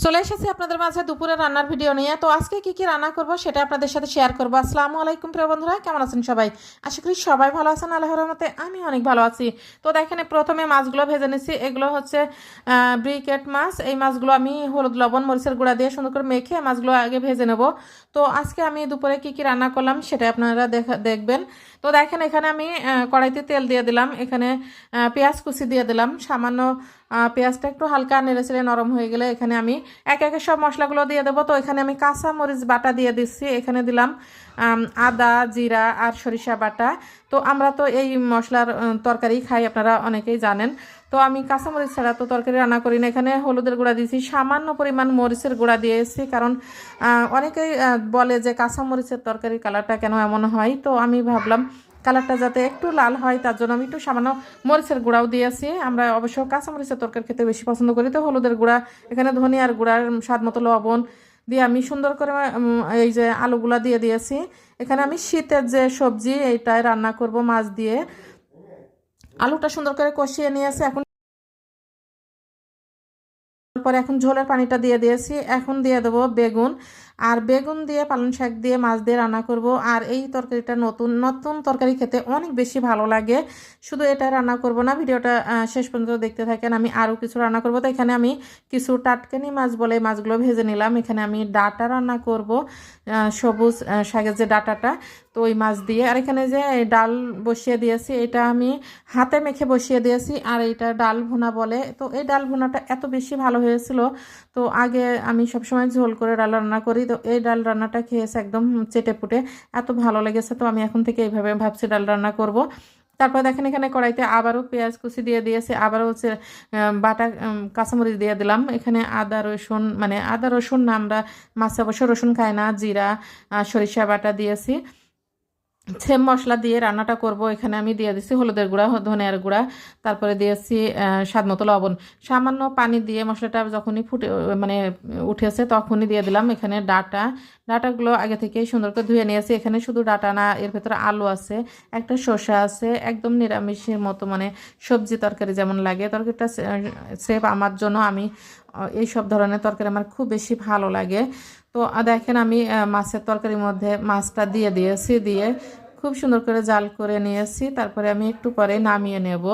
চলে এসেছি আপনাদের মাঝে দুপুরে রান্নার ভিডিও নিয়ে। তো আজকে কি কি রান্না করব সেটা আপনাদের সাথে শেয়ার করব। আসসালামু আলাইকুম প্রিয় বন্ধুরা, কেমন আছেন সবাই? আশা করি সবাই ভালো আছেন, আল্লাহর রহমতে আমি অনেক ভালো আছি। তো দেখেন প্রথমে মাছগুলো ভেজে নিচ্ছি। এগুলো হচ্ছে ব্রিকেট মাছ। এই মাছগুলো আমি হলুদ লবণ মরিচের গুঁড়া দিয়ে সুন্দর করে মেখে মাছগুলো আগে ভেজে নেব। তো আজকে আমি দুপুরে কি কি রান্না করলাম সেটা আপনারা দেখবেন। তো দেখেন এখানে আমি কড়াইতে তেল দিয়ে দিলাম, এখানে পেঁয়াজ কুচি দিয়ে দিলাম সামান্য। পেঁয়াজটা একটু হালকা নেড়ে চেড়ে নরম হয়ে গেলে এখানে আমি একে একে সব মশলাগুলো দিয়ে দেবো। তো এখানে আমি কাঁচা মরিচ বাটা দিয়ে দিচ্ছি, এখানে দিলাম আদা জিরা আর সরিষা বাটা। তো আমরা তো এই মশলার তরকারি খাই, আপনারা অনেকেই জানেন। তো আমি কাঁচামরিচ ছাড়া তো তরকারি রান্না করি না। এখানে হলুদের গুঁড়া দিয়েছি, সামান্য পরিমাণ মরিচের গুঁড়া দিয়েছি, কারণ অনেকেই বলে যে কাঁচামরিচের তরকারির কালারটা কেন এমন হয়। তো আমি ভাবলাম কালারটা যাতে একটু লাল হয় তার জন্য আমি একটু সামান্য মরিচের গুঁড়াও দিয়েছি। আমরা অবশ্য কাঁচামরিচের তরকারি খেতে বেশি পছন্দ করি। তো হলুদের গুঁড়া, এখানে ধনিয়ার গুঁড়ার স্বাদ মতো লবণ দিয়ে আমি সুন্দর করে এই যে আলুগুলা দিয়ে দিয়েছি। এখানে আমি শীতের যে সবজি এইটাই রান্না করব মাছ দিয়ে। আলুটা সুন্দর করে কষিয়ে নিয়েছি। এখন ঝোলের পানিটা দিয়ে দিয়েছি, এখন দিয়ে দেবো বেগুন। আর বেগুন দিয়ে পালং শাক দিয়ে মাছ দিয়ে রান্না করব। আর এই তরকারিটা নতুন নতুন তরকারি খেতে অনেক বেশি ভালো লাগে। শুধু এটা রান্না করব না, ভিডিওটা শেষ পর্যন্ত দেখতে থাকেন। আমি আরও কিছু রান্না করব। তো এখানে আমি কিছু টাটকানি মাছ বলে মাছগুলো ভেজে নিলাম। এখানে আমি ডাঁটা রান্না করব, সবুজ শাকের যে ডাঁটাটা, তো ওই মাছ দিয়ে। আর এখানে যে ডাল বসিয়ে দিয়েছি, এটা আমি হাতে মেখে বসিয়ে দিয়েছি। আর এইটা ডাল ভুনা বলে। তো এই ডাল ভুনাটা এত বেশি ভালো হয়েছিল। তো আগে আমি সবসময় ঝোল করে ডাল রান্না করি, তো এই ডাল রান্নাটা খেয়েছে একদম চেটে পুটে, এত ভালো লেগেছে। তো আমি এখন থেকে এইভাবে ভাবছি ডাল রান্না করব। তারপর দেখেন এখানে কড়াইতে আবারও পেঁয়াজ কুচি দিয়ে দিয়েছে, আবারও হচ্ছে বাটা কাঁচামরিচ দিয়ে দিলাম। এখানে আদা রসুন, মানে আদা রসুন না, আমরা মাছে অবশ্য রসুন খাই না, জিরা সরিষা বাটা দিয়েছি। সেম মশলা দিয়ে রান্নাটা করব। এখানে আমি দিয়ে দিচ্ছি হলুদের গুঁড়া ধনিয়ার গুঁড়া, তারপরে দিয়েছি স্বাদ মতো লবণ। সামান্য পানি দিয়ে মশলাটা যখনই ফুটে মানে উঠেছে তখনই দিয়ে দিলাম এখানে ডাটাগুলো আগে থেকেই সুন্দর করে ধুয়ে নিয়েছি। এখানে শুধু ডাটা না, এর ভেতরে আলু আছে, একটা শসা আছে, একদম নিরামিষের মতো, মানে সবজি তরকারি যেমন লাগে তরকারিটা সেফ আমার জন্য। আমি এই সব ধরনের তরকারি আমার খুব বেশি ভালো লাগে। তো দেখেন আমি মাছের তরকারির মধ্যে মাছটা দিয়ে দিয়েছি, দিয়ে খুব সুন্দর করে জাল করে নিয়েছি। তারপরে আমি একটু পরে নামিয়ে নেব।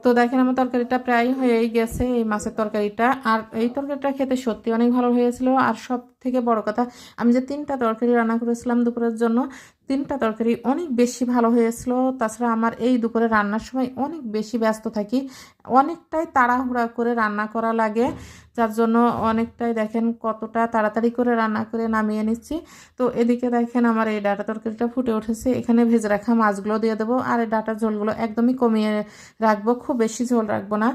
তো দেখেন আমার তরকারিটা প্রায় হয়েই গেছে, এই মাছের তরকারিটা। আর এই তরকারিটা খেতে সত্যি অনেক ভালো হয়েছিল। আর সব থেকে বড় কথা, আমি যে 3টা তরকারি রান্না করেছিলাম দুপুরের জন্য, 3টা তরকারি অনেক বেশি ভালো হয়েছিল। তাছাড়া আমার এই দুপুরে রান্নার সময় অনেক বেশি ব্যস্ত থাকি, অনেকটাই তাড়াহুড়া করে রান্না করা লাগে, যার জন্য অনেকটাই দেখেন কতটা তাড়াতাড়ি করে রান্না করে নামিয়ে নিচ্ছি। তো এদিকে দেখেন আমার এই ডাটা তরকারিটা ফুটে উঠেছে, এখানে ভেজে রাখা মাছগুলো দিয়ে দেবো। আর এই ডাটার ঝোলগুলো একদমই কমিয়ে রাখবো, খুব বেশি ঝোল রাখবো না,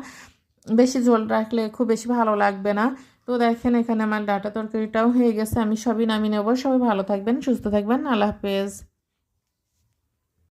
বেশি ঝোল রাখলে খুব বেশি ভালো লাগবে না। তো দেখেন এখানে আমার ডাটা তরকারিটাও হয়ে গেছে, আমি সবই নামিয়ে নেবো। সবাই ভালো থাকবেন, সুস্থ থাকবেন, আল্লাহ হাফেজ।